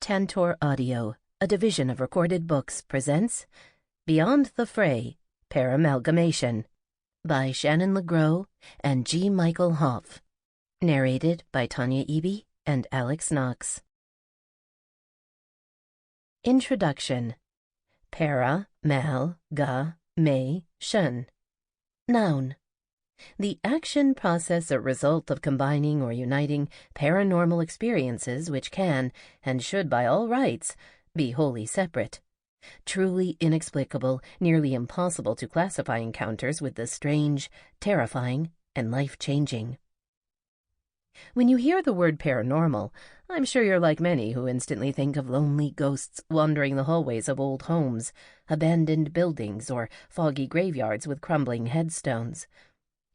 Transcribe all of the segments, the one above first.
Tantor Audio, a division of Recorded Books, presents Beyond the Fray, Paramalgamation by Shannon LeGro and G. Michael Hopf. Narrated by Tanya and Alex Knox. Introduction. Paramalgamation. Noun. The action, process, or result of combining or uniting paranormal experiences which can, and should by all rights, be wholly separate. Truly inexplicable, nearly impossible to classify encounters with the strange, terrifying, and life-changing. When you hear the word paranormal, I'm sure you're like many who instantly think of lonely ghosts wandering the hallways of old homes, abandoned buildings, or foggy graveyards with crumbling headstones.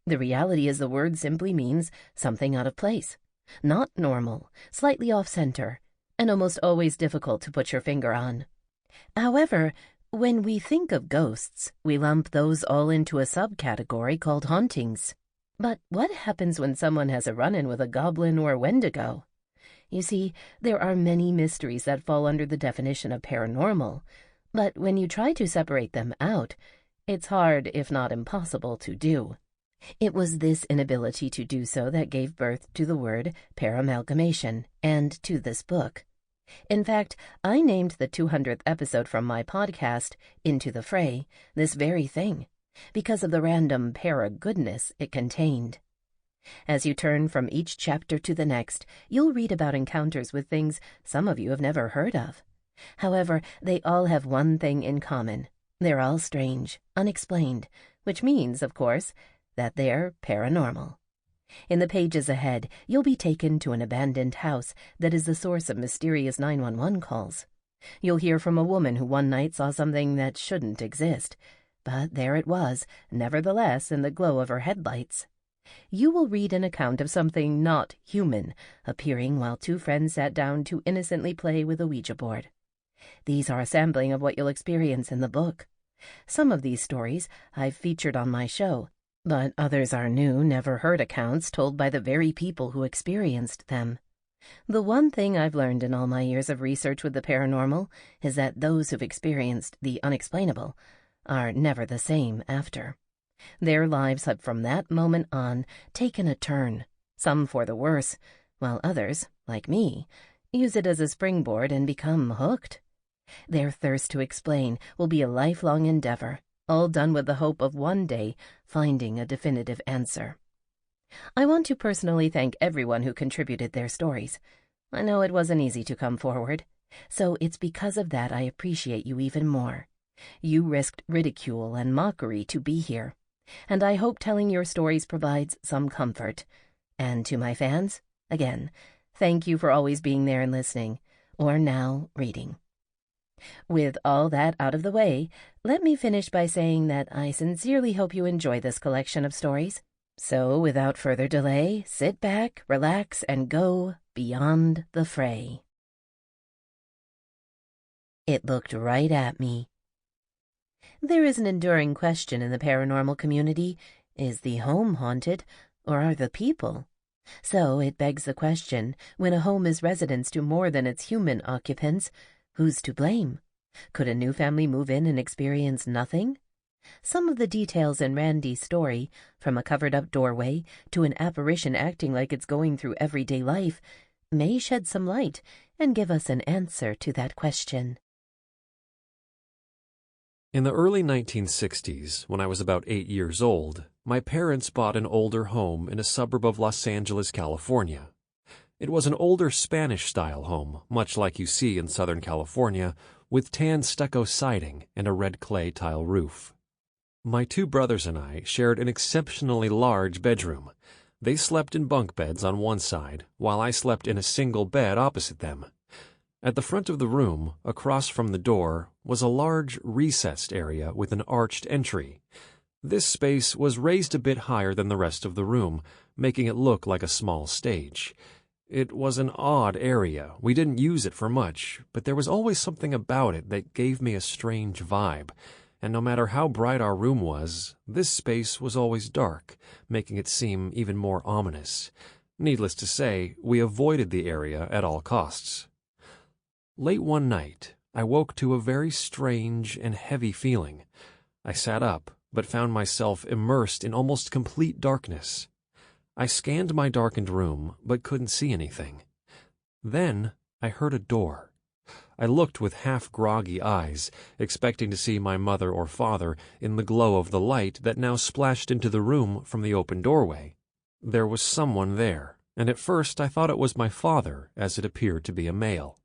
The reality is the word simply means something out of place, not normal, slightly off-center, and almost always difficult to put your finger on. However, when we think of ghosts, we lump those all into a subcategory called hauntings. But what happens when someone has a run-in with a goblin or Wendigo? You see, there are many mysteries that fall under the definition of paranormal, but when you try to separate them out, it's hard, if not impossible, to do. It was this inability to do so that gave birth to the word paramalgamation and to this book. In fact, I named the 200th episode from my podcast, Into the Fray, this very thing, because of the random para-goodness it contained. As you turn from each chapter to the next, you'll read about encounters with things some of you have never heard of. However, they all have one thing in common. They're all strange, unexplained, which means, of course, that they're paranormal. In the pages ahead, you'll be taken to an abandoned house that is the source of mysterious 911 calls. You'll hear from a woman who one night saw something that shouldn't exist, but there it was, nevertheless, in the glow of her headlights. You will read an account of something not human appearing while two friends sat down to innocently play with a Ouija board. These are a sampling of what you'll experience in the book. Some of these stories I've featured on my show, but others are new, never-heard accounts told by the very people who experienced them. The one thing I've learned in all my years of research with the paranormal is that those who've experienced the unexplainable are never the same after. Their lives have from that moment on taken a turn, some for the worse, while others, like me, use it as a springboard and become hooked. Their thirst to explain will be a lifelong endeavor, all done with the hope of one day finding a definitive answer. I want to personally thank everyone who contributed their stories. I know it wasn't easy to come forward, so it's because of that I appreciate you even more. You risked ridicule and mockery to be here, and I hope telling your stories provides some comfort. And to my fans, again, thank you for always being there and listening, or now reading. With all that out of the way, let me finish by saying that I sincerely hope you enjoy this collection of stories. So, without further delay, sit back, relax, and go beyond the fray. It looked right at me. There is an enduring question in the paranormal community: is the home haunted, or are the people? So it begs the question, when a home is residence to more than its human occupants, who's to blame? Could a new family move in and experience nothing? Some of the details in Randy's story, from a covered-up doorway to an apparition acting like it's going through everyday life, may shed some light and give us an answer to that question. In the early 1960s, when I was about 8 years old, my parents bought an older home in a suburb of Los Angeles, California. It was an older Spanish-style home, much like you see in Southern California, with tan stucco siding and a red clay tile roof. My two brothers and I shared an exceptionally large bedroom. They slept in bunk beds on one side, while I slept in a single bed opposite them. At the front of the room, across from the door, was a large recessed area with an arched entry. This space was raised a bit higher than the rest of the room, making it look like a small stage. It was an odd area. We didn't use it for much, but there was always something about it that gave me a strange vibe. And no matter how bright our room was, this space was always dark, making it seem even more ominous. Needless to say, we avoided the area at all costs. Late one night, I woke to a very strange and heavy feeling. I sat up, but found myself immersed in almost complete darkness. I scanned my darkened room, but couldn't see anything. Then I heard a door. I looked with half-groggy eyes, expecting to see my mother or father in the glow of the light that now splashed into the room from the open doorway. There was someone there, and at first I thought it was my father, as it appeared to be a male.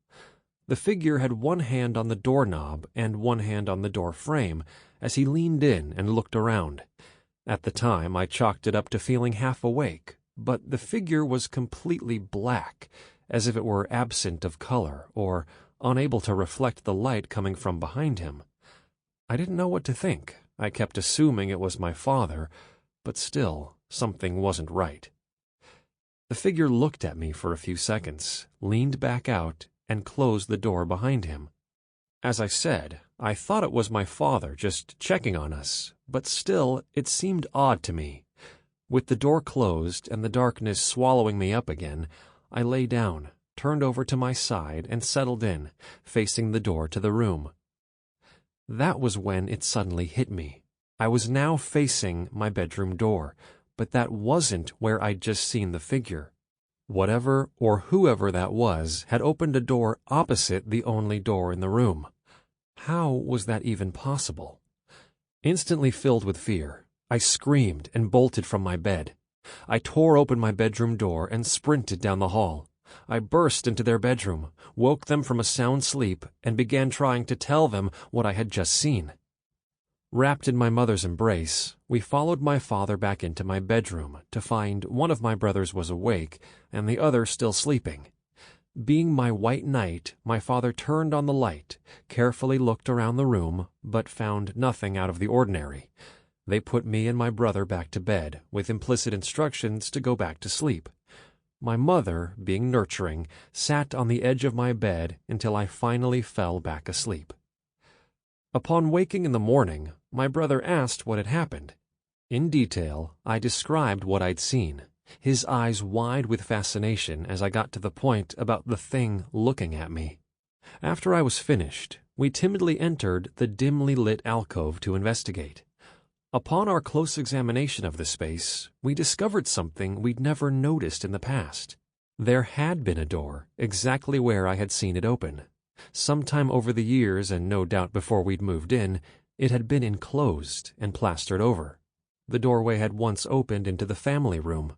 The figure had one hand on the doorknob and one hand on the door frame as he leaned in and looked around. At the time, I chalked it up to feeling half awake, but the figure was completely black, as if it were absent of color or unable to reflect the light coming from behind him. I didn't know what to think. I kept assuming it was my father, but still, something wasn't right. The figure looked at me for a few seconds, leaned back out, and closed the door behind him. As I said, I thought it was my father just checking on us, but still, it seemed odd to me. With the door closed and the darkness swallowing me up again, I lay down, turned over to my side, and settled in, facing the door to the room. That was when it suddenly hit me. I was now facing my bedroom door, but that wasn't where I'd just seen the figure. Whatever or whoever that was had opened a door opposite the only door in the room. How was that even possible? Instantly filled with fear, I screamed and bolted from my bed. I tore open my bedroom door and sprinted down the hall. I burst into their bedroom, woke them from a sound sleep, and began trying to tell them what I had just seen. Wrapped in my mother's embrace, we followed my father back into my bedroom to find one of my brothers was awake and the other still sleeping. Being my white knight, my father turned on the light, carefully looked around the room, but found nothing out of the ordinary. They put me and my brother back to bed, with implicit instructions to go back to sleep. My mother, being nurturing, sat on the edge of my bed until I finally fell back asleep. Upon waking in the morning, my brother asked what had happened. In detail, I described what I'd seen, his eyes wide with fascination as I got to the point about the thing looking at me. After I was finished, we timidly entered the dimly lit alcove to investigate. Upon our close examination of the space, we discovered something we'd never noticed in the past. There had been a door, exactly where I had seen it open. Sometime over the years, and no doubt before we'd moved in, it had been enclosed and plastered over. The doorway had once opened into the family room.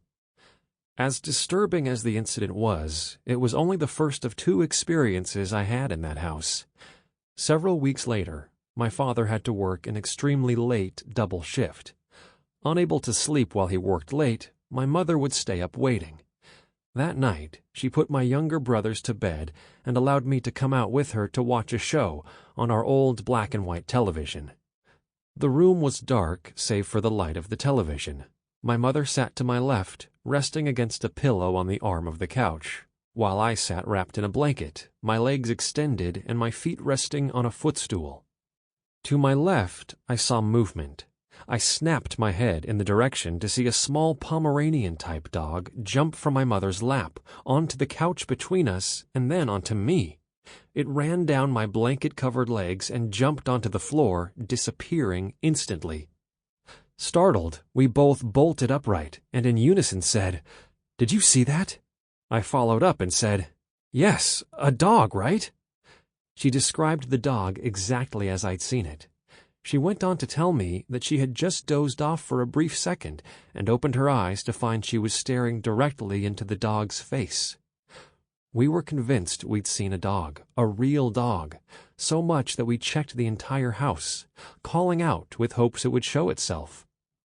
As disturbing as the incident was, it was only the first of two experiences I had in that house. Several weeks later, my father had to work an extremely late double shift. Unable to sleep while he worked late, my mother would stay up waiting. That night, she put my younger brothers to bed and allowed me to come out with her to watch a show on our old black-and-white television. The room was dark save for the light of the television. My mother sat to my left, resting against a pillow on the arm of the couch, while I sat wrapped in a blanket, my legs extended and my feet resting on a footstool. To my left, I saw movement. I snapped my head in the direction to see a small Pomeranian-type dog jump from my mother's lap, onto the couch between us, and then onto me. It ran down my blanket-covered legs and jumped onto the floor, disappearing instantly. Startled, we both bolted upright, and in unison said, "Did you see that?" I followed up and said, "Yes, a dog, right?" She described the dog exactly as I'd seen it. She went on to tell me that she had just dozed off for a brief second and opened her eyes to find she was staring directly into the dog's face. We were convinced we'd seen a dog, a real dog, so much that we checked the entire house, calling out with hopes it would show itself.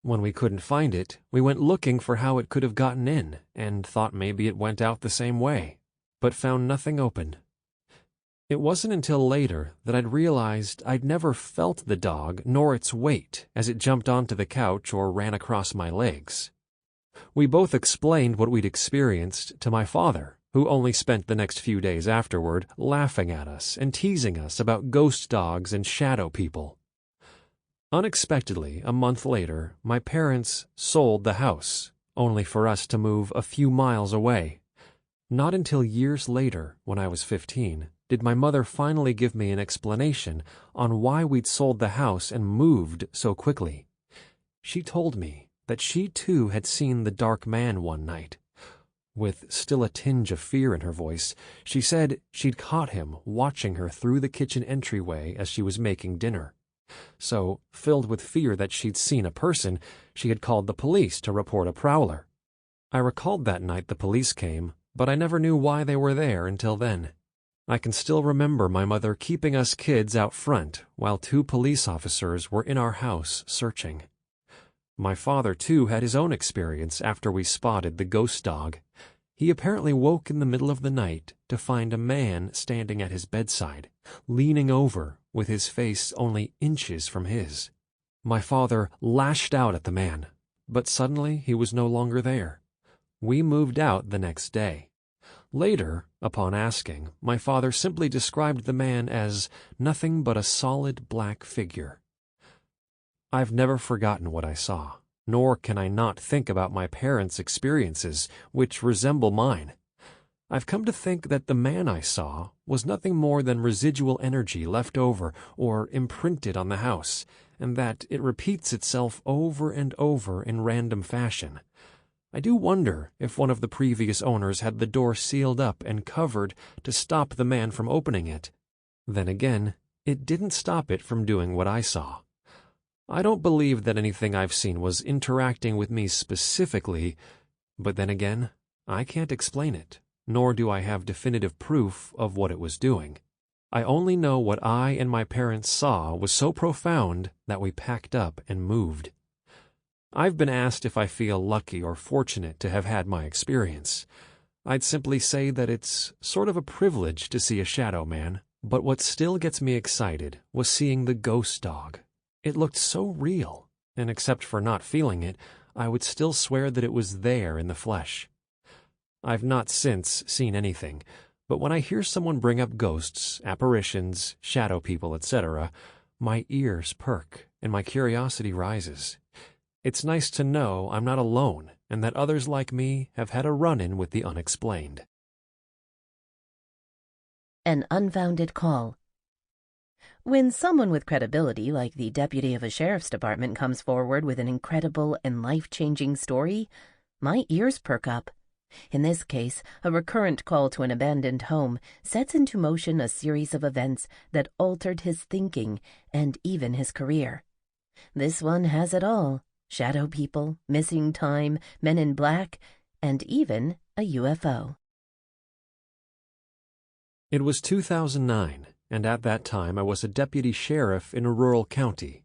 When we couldn't find it, we went looking for how it could have gotten in and thought maybe it went out the same way, but found nothing open. It wasn't until later that I'd realized I'd never felt the dog nor its weight as it jumped onto the couch or ran across my legs. We both explained what we'd experienced to my father, who only spent the next few days afterward laughing at us and teasing us about ghost dogs and shadow people. Unexpectedly, a month later, my parents sold the house, only for us to move a few miles away. Not until years later, when I was 15, did my mother finally give me an explanation on why we'd sold the house and moved so quickly. She told me that she too had seen the dark man one night. With still a tinge of fear in her voice, she said she'd caught him watching her through the kitchen entryway as she was making dinner. So, filled with fear that she'd seen a person, she had called the police to report a prowler. I recalled that night the police came, but I never knew why they were there until then. I can still remember my mother keeping us kids out front while 2 police officers were in our house searching. My father, too, had his own experience after we spotted the ghost dog. He apparently woke in the middle of the night to find a man standing at his bedside, leaning over with his face only inches from his. My father lashed out at the man, but suddenly he was no longer there. We moved out the next day. Later, upon asking, my father simply described the man as nothing but a solid black figure. I've never forgotten what I saw, nor can I not think about my parents' experiences, which resemble mine. I've come to think that the man I saw was nothing more than residual energy left over or imprinted on the house, and that it repeats itself over and over in random fashion. I do wonder if one of the previous owners had the door sealed up and covered to stop the man from opening it. Then again, it didn't stop it from doing what I saw. I don't believe that anything I've seen was interacting with me specifically, but then again, I can't explain it, nor do I have definitive proof of what it was doing. I only know what I and my parents saw was so profound that we packed up and moved. I've been asked if I feel lucky or fortunate to have had my experience. I'd simply say that it's sort of a privilege to see a shadow man, but what still gets me excited was seeing the ghost dog. It looked so real, and except for not feeling it, I would still swear that it was there in the flesh. I've not since seen anything, but when I hear someone bring up ghosts, apparitions, shadow people, etc., my ears perk and my curiosity rises. It's nice to know I'm not alone and that others like me have had a run-in with the unexplained. An unfounded call. When someone with credibility, like the deputy of a sheriff's department, comes forward with an incredible and life-changing story, my ears perk up. In this case, a recurrent call to an abandoned home sets into motion a series of events that altered his thinking and even his career. This one has it all: shadow people, missing time, men in black, and even a UFO. It was 2009, and at that time I was a deputy sheriff in a rural county.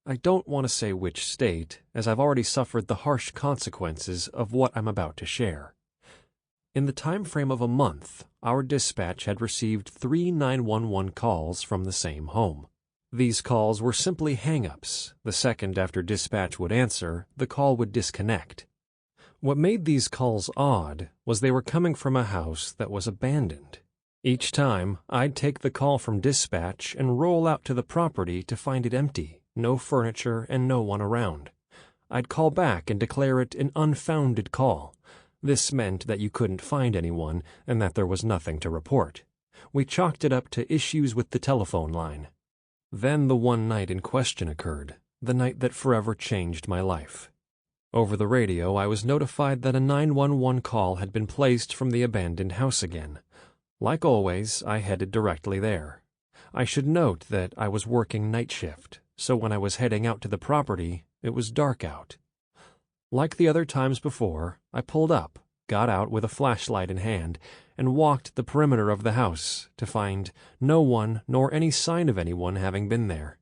I don't want to say which state, as I've already suffered the harsh consequences of what I'm about to share. In the time frame of a month, our dispatch had received 3 911 calls from the same home. These calls were simply hang-ups. The second after dispatch would answer, the call would disconnect. What made these calls odd was they were coming from a house that was abandoned. Each time, I'd take the call from dispatch and roll out to the property to find it empty, no furniture and no one around. I'd call back and declare it an unfounded call. This meant that you couldn't find anyone and that there was nothing to report. We chalked it up to issues with the telephone line. Then the one night in question occurred, the night that forever changed my life. Over the radio, I was notified that a 911 call had been placed from the abandoned house again. Like always, I headed directly there. I should note that I was working night shift, so when I was heading out to the property, it was dark out. Like the other times before, I pulled up, got out with a flashlight in hand, and walked the perimeter of the house to find no one nor any sign of anyone having been there.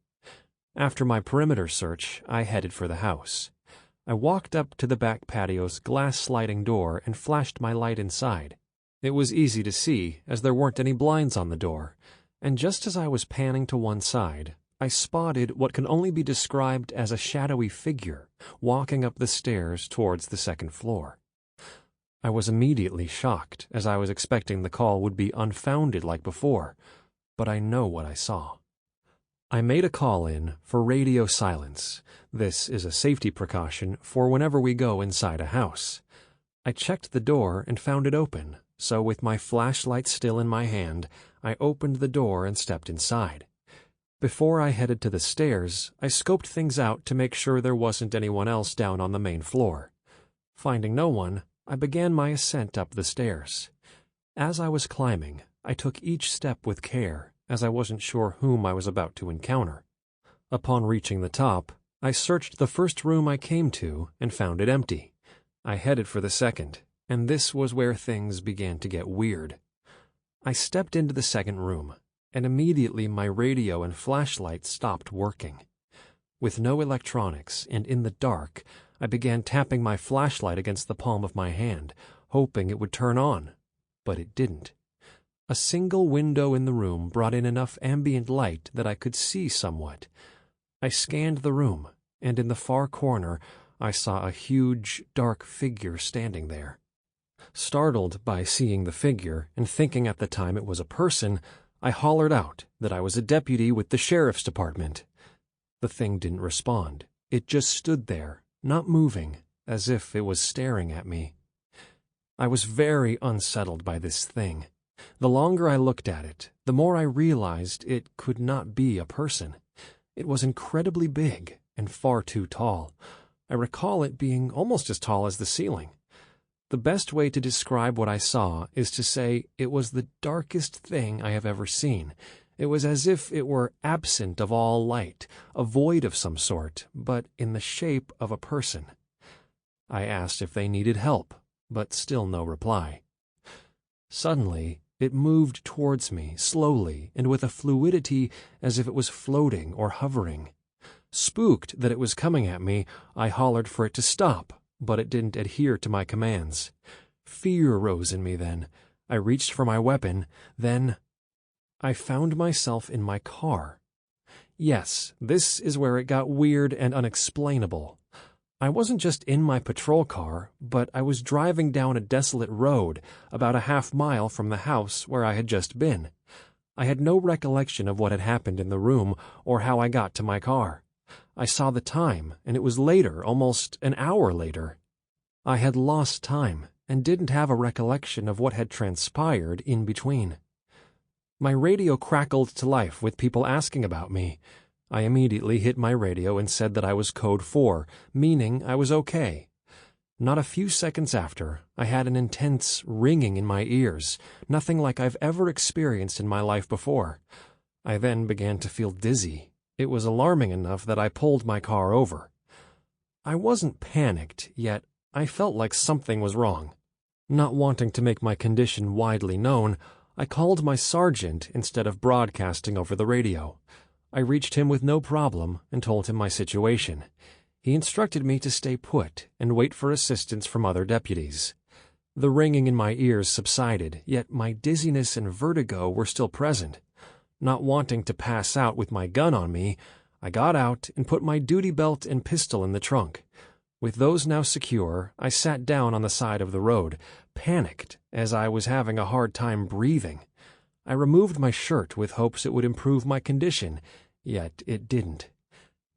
After my perimeter search, I headed for the house. I walked up to the back patio's glass sliding door and flashed my light inside. It was easy to see, as there weren't any blinds on the door, and just as I was panning to one side, I spotted what can only be described as a shadowy figure walking up the stairs towards the second floor. I was immediately shocked, as I was expecting the call would be unfounded like before, but I know what I saw. I made a call in for radio silence. This is a safety precaution for whenever we go inside a house. I checked the door and found it open, so with my flashlight still in my hand, I opened the door and stepped inside. Before I headed to the stairs, I scoped things out to make sure there wasn't anyone else down on the main floor. Finding no one, I began my ascent up the stairs. As I was climbing, I took each step with care, as I wasn't sure whom I was about to encounter. Upon reaching the top, I searched the first room I came to and found it empty. I headed for the second, and this was where things began to get weird. I stepped into the second room, and immediately my radio and flashlight stopped working. With no electronics and in the dark, I began tapping my flashlight against the palm of my hand, hoping it would turn on, but it didn't. A single window in the room brought in enough ambient light that I could see somewhat. I scanned the room, and in the far corner I saw a huge, dark figure standing there. Startled by seeing the figure and thinking at the time it was a person, I hollered out that I was a deputy with the sheriff's department. The thing didn't respond. It just stood there, not moving, as if it was staring at me. I was very unsettled by this thing. The longer I looked at it, the more I realized it could not be a person. It was incredibly big and far too tall. I recall it being almost as tall as the ceiling. The best way to describe what I saw is to say it was the darkest thing I have ever seen. It was as if it were absent of all light, a void of some sort, but in the shape of a person. I asked if they needed help, but still no reply. Suddenly, it moved towards me, slowly, and with a fluidity as if it was floating or hovering. Spooked that it was coming at me, I hollered for it to stop, but it didn't adhere to my commands. Fear rose in me then. I reached for my weapon. Then I found myself in my car. Yes, this is where it got weird and unexplainable. I wasn't just in my patrol car, but I was driving down a desolate road about a half-mile from the house where I had just been. I had no recollection of what had happened in the room or how I got to my car. I saw the time, and it was later, almost an hour later. I had lost time and didn't have a recollection of what had transpired in between. My radio crackled to life with people asking about me. I immediately hit my radio and said that I was code 4, meaning I was okay. Not a few seconds after, I had an intense ringing in my ears, nothing like I've ever experienced in my life before. I then began to feel dizzy. It was alarming enough that I pulled my car over. I wasn't panicked, yet I felt like something was wrong. Not wanting to make my condition widely known, I called my sergeant instead of broadcasting over the radio. I reached him with no problem and told him my situation. He instructed me to stay put and wait for assistance from other deputies. The ringing in my ears subsided, yet my dizziness and vertigo were still present. Not wanting to pass out with my gun on me, I got out and put my duty belt and pistol in the trunk. With those now secure, I sat down on the side of the road, panicked as I was having a hard time breathing. I removed my shirt with hopes it would improve my condition, yet it didn't.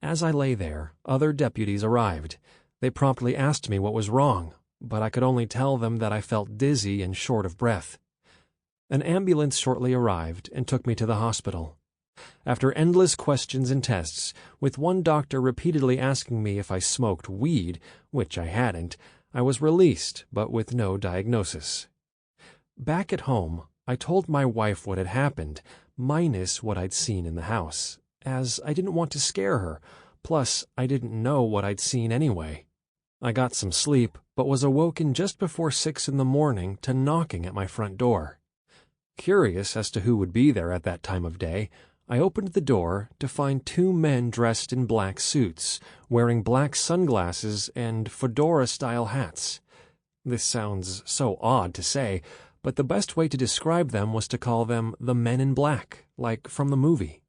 As I lay there, other deputies arrived. They promptly asked me what was wrong, but I could only tell them that I felt dizzy and short of breath. An ambulance shortly arrived and took me to the hospital. After endless questions and tests, with one doctor repeatedly asking me if I smoked weed, which I hadn't, I was released, but with no diagnosis. Back at home, I told my wife what had happened, minus what I'd seen in the house, as I didn't want to scare her, plus I didn't know what I'd seen anyway. I got some sleep, but was awoken just before 6 in the morning to knocking at my front door. Curious as to who would be there at that time of day, I opened the door to find 2 men dressed in black suits, wearing black sunglasses and fedora-style hats. This sounds so odd to say, but the best way to describe them was to call them the Men in Black, like from the movie.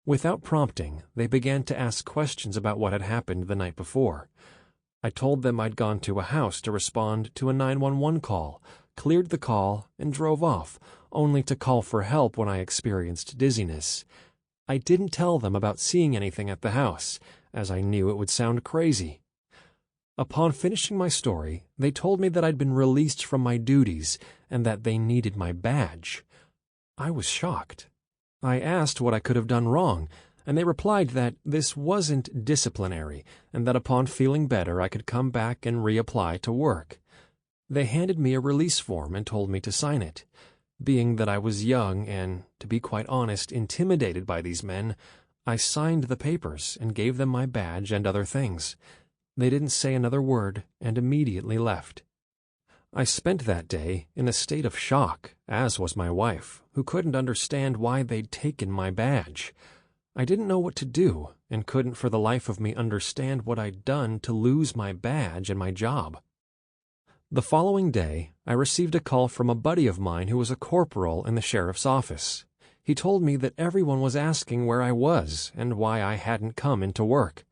Without prompting, they began to ask questions about what had happened the night before. I told them I'd gone to a house to respond to a 911 call, cleared the call, and drove off, only to call for help when I experienced dizziness. I didn't tell them about seeing anything at the house, as I knew it would sound crazy. Upon finishing my story, they told me that I'd been released from my duties and that they needed my badge. I was shocked. I asked what I could have done wrong, and they replied that this wasn't disciplinary and that upon feeling better I could come back and reapply to work. They handed me a release form and told me to sign it. Being that I was young and, to be quite honest, intimidated by these men, I signed the papers and gave them my badge and other things. They didn't say another word and immediately left. I spent that day in a state of shock, as was my wife, who couldn't understand why they'd taken my badge. I didn't know what to do and couldn't for the life of me understand what I'd done to lose my badge and my job. The following day, I received a call from a buddy of mine who was a corporal in the sheriff's office. He told me that everyone was asking where I was and why I hadn't come into work.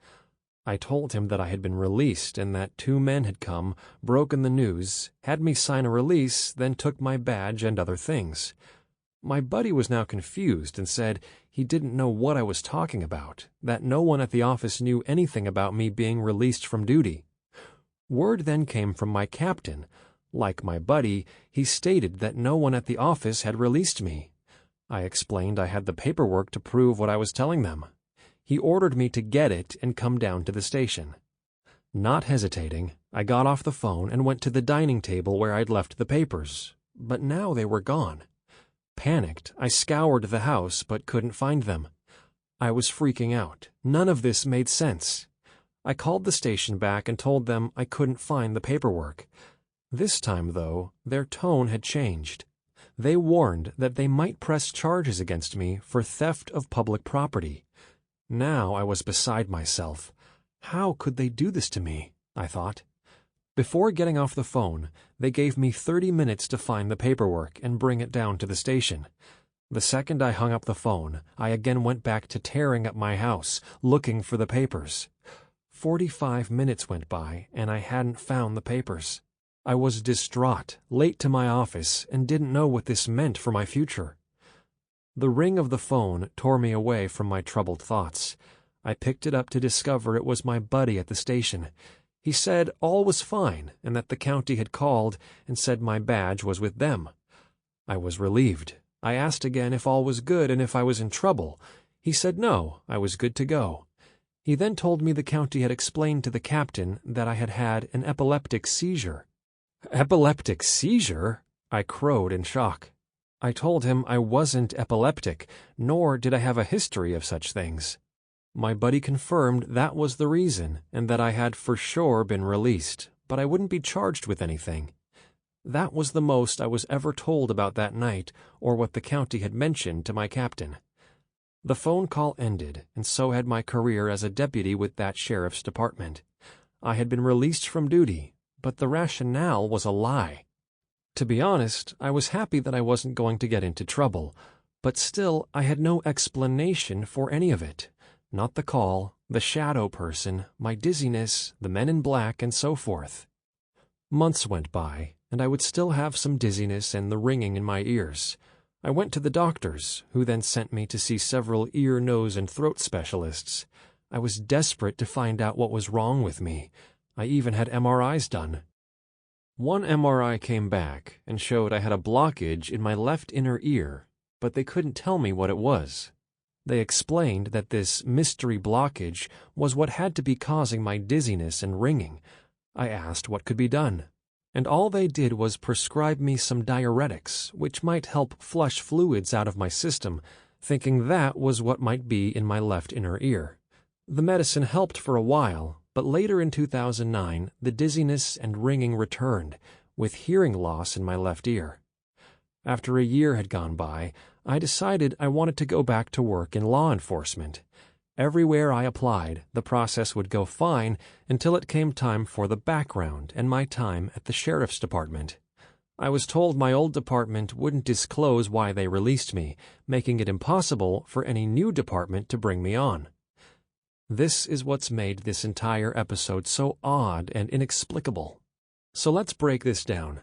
I told him that I had been released and that 2 men had come, broken the news, had me sign a release, then took my badge and other things. My buddy was now confused and said he didn't know what I was talking about, that no one at the office knew anything about me being released from duty. Word then came from my captain. Like my buddy, he stated that no one at the office had released me. I explained I had the paperwork to prove what I was telling them. He ordered me to get it and come down to the station. Not hesitating, I got off the phone and went to the dining table where I'd left the papers, but now they were gone. Panicked, I scoured the house but couldn't find them. I was freaking out. None of this made sense. I called the station back and told them I couldn't find the paperwork. This time, though, their tone had changed. They warned that they might press charges against me for theft of public property. Now I was beside myself. How could they do this to me? I thought. Before getting off the phone, they gave me 30 minutes to find the paperwork and bring it down to the station. The second I hung up the phone, I again went back to tearing up my house, looking for the papers. 45 minutes went by, and I hadn't found the papers. I was distraught, late to my office, and didn't know what this meant for my future. The ring of the phone tore me away from my troubled thoughts. I picked it up to discover it was my buddy at the station. He said all was fine and that the county had called and said my badge was with them. I was relieved. I asked again if all was good and if I was in trouble. He said no, I was good to go. He then told me the county had explained to the captain that I had had an epileptic seizure. Epileptic seizure? I crowed in shock. I told him I wasn't epileptic, nor did I have a history of such things. My buddy confirmed that was the reason, and that I had for sure been released, but I wouldn't be charged with anything. That was the most I was ever told about that night, or what the county had mentioned to my captain. The phone call ended, and so had my career as a deputy with that sheriff's department. I had been released from duty, but the rationale was a lie. To be honest, I was happy that I wasn't going to get into trouble, but still I had no explanation for any of it. Not the call, the shadow person, my dizziness, the men in black, and so forth. Months went by, and I would still have some dizziness and the ringing in my ears. I went to the doctors, who then sent me to see several ear, nose, and throat specialists. I was desperate to find out what was wrong with me. I even had MRIs done. One MRI came back and showed I had a blockage in my left inner ear, but they couldn't tell me what it was. They explained that this mystery blockage was what had to be causing my dizziness and ringing. I asked what could be done, and all they did was prescribe me some diuretics, which might help flush fluids out of my system, thinking that was what might be in my left inner ear. The medicine helped for a while, but later in 2009, the dizziness and ringing returned, with hearing loss in my left ear. After a year had gone by, I decided I wanted to go back to work in law enforcement. Everywhere I applied, the process would go fine until it came time for the background and my time at the sheriff's department. I was told my old department wouldn't disclose why they released me, making it impossible for any new department to bring me on. This is what's made this entire episode so odd and inexplicable. So let's break this down.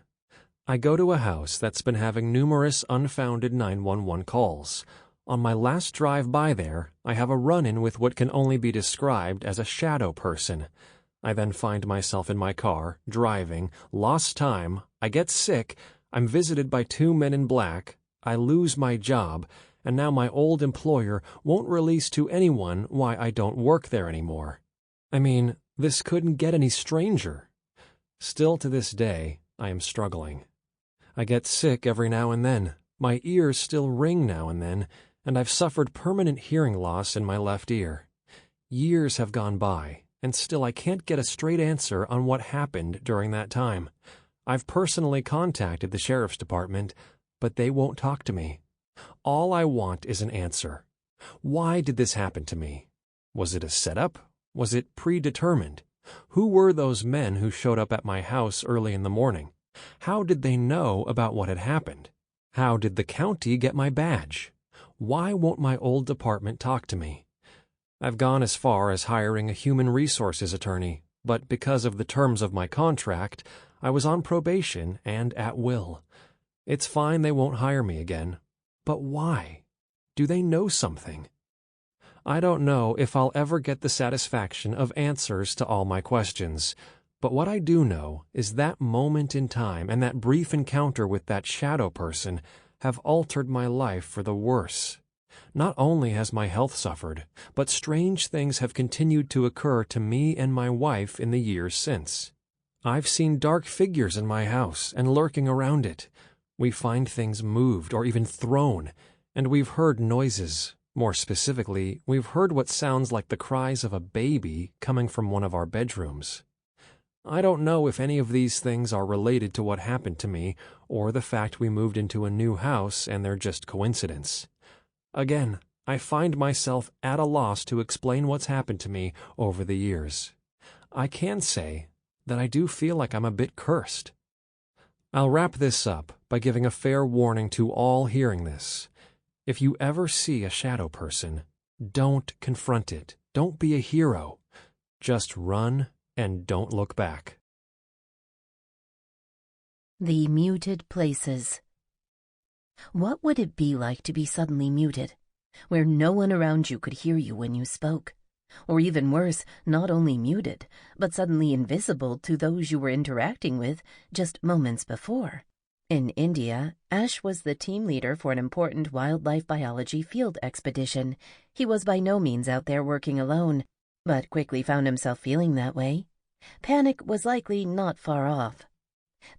I go to a house that's been having numerous unfounded 911 calls. On my last drive by there, I have a run-in with what can only be described as a shadow person. I then find myself in my car, driving, lost time, I get sick, I'm visited by 2 men in black, I lose my job, and now my old employer won't release to anyone why I don't work there anymore. I mean, this couldn't get any stranger. Still to this day, I am struggling. I get sick every now and then, my ears still ring now and then, and I've suffered permanent hearing loss in my left ear. Years have gone by, and still I can't get a straight answer on what happened during that time. I've personally contacted the sheriff's department, but they won't talk to me. All I want is an answer. Why did this happen to me? Was it a setup? Was it predetermined? Who were those men who showed up at my house early in the morning? How did they know about what had happened? How did the county get my badge? Why won't my old department talk to me? I've gone as far as hiring a human resources attorney, but because of the terms of my contract, I was on probation and at will. It's fine they won't hire me again. But why? Do they know something? I don't know if I'll ever get the satisfaction of answers to all my questions, but what I do know is that moment in time and that brief encounter with that shadow person have altered my life for the worse. Not only has my health suffered, but strange things have continued to occur to me and my wife in the years since. I've seen dark figures in my house and lurking around it. We find things moved or even thrown, and we've heard noises. More specifically, we've heard what sounds like the cries of a baby coming from one of our bedrooms. I don't know if any of these things are related to what happened to me or the fact we moved into a new house and they're just coincidence. Again, I find myself at a loss to explain what's happened to me over the years. I can say that I do feel like I'm a bit cursed. I'll wrap this up by giving a fair warning to all hearing this. If you ever see a shadow person, don't confront it. Don't be a hero. Just run and don't look back. The muted places. What would it be like to be suddenly muted, where no one around you could hear you when you spoke? Or even worse, not only muted, but suddenly invisible to those you were interacting with just moments before. In India, Ash was the team leader for an important wildlife biology field expedition. He was by no means out there working alone, but quickly found himself feeling that way. Panic was likely not far off.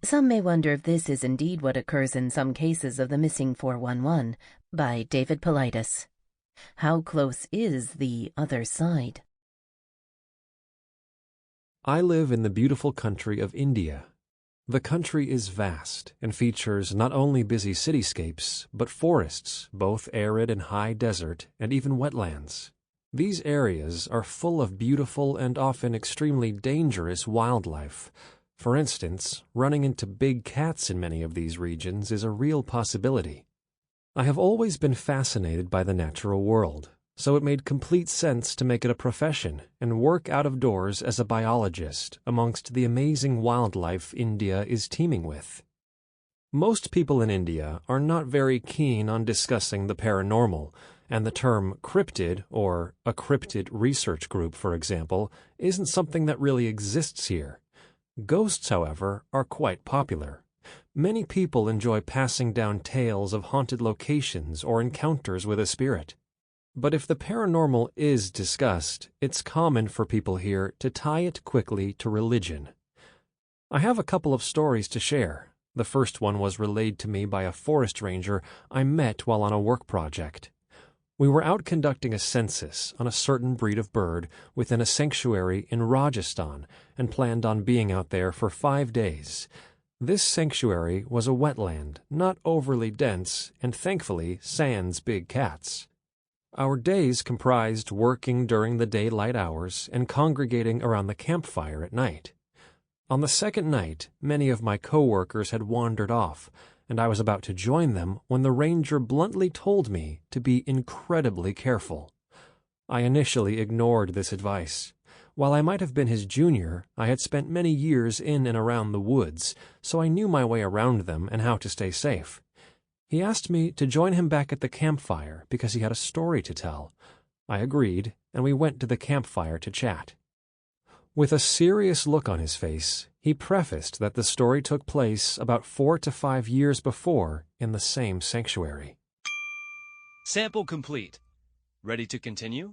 Some may wonder if this is indeed what occurs in some cases of the missing 411, by David Paulides. How close is the other side? I live in the beautiful country of India. The country is vast and features not only busy cityscapes, but forests, both arid and high desert, and even wetlands. These areas are full of beautiful and often extremely dangerous wildlife. For instance, running into big cats in many of these regions is a real possibility. I have always been fascinated by the natural world, so it made complete sense to make it a profession and work out of doors as a biologist amongst the amazing wildlife India is teeming with. Most people in India are not very keen on discussing the paranormal, and the term cryptid, or a cryptid research group, for example, isn't something that really exists here. Ghosts, however, are quite popular. Many people enjoy passing down tales of haunted locations or encounters with a spirit. But if the paranormal is discussed, it's common for people here to tie it quickly to religion. I have a couple of stories to share. The first one was relayed to me by a forest ranger I met while on a work project. We were out conducting a census on a certain breed of bird within a sanctuary in Rajasthan and planned on being out there for 5 days. This sanctuary was a wetland, not overly dense, and thankfully sans big cats. Our days comprised working during the daylight hours and congregating around the campfire at night. On the second night, many of my co-workers had wandered off, and I was about to join them when the ranger bluntly told me to be incredibly careful. I initially ignored this advice. While I might have been his junior, I had spent many years in and around the woods, so I knew my way around them and how to stay safe. He asked me to join him back at the campfire because he had a story to tell. I agreed, and we went to the campfire to chat. With a serious look on his face, he prefaced that the story took place about 4 to 5 years before in the same sanctuary. Sample complete. Ready to continue?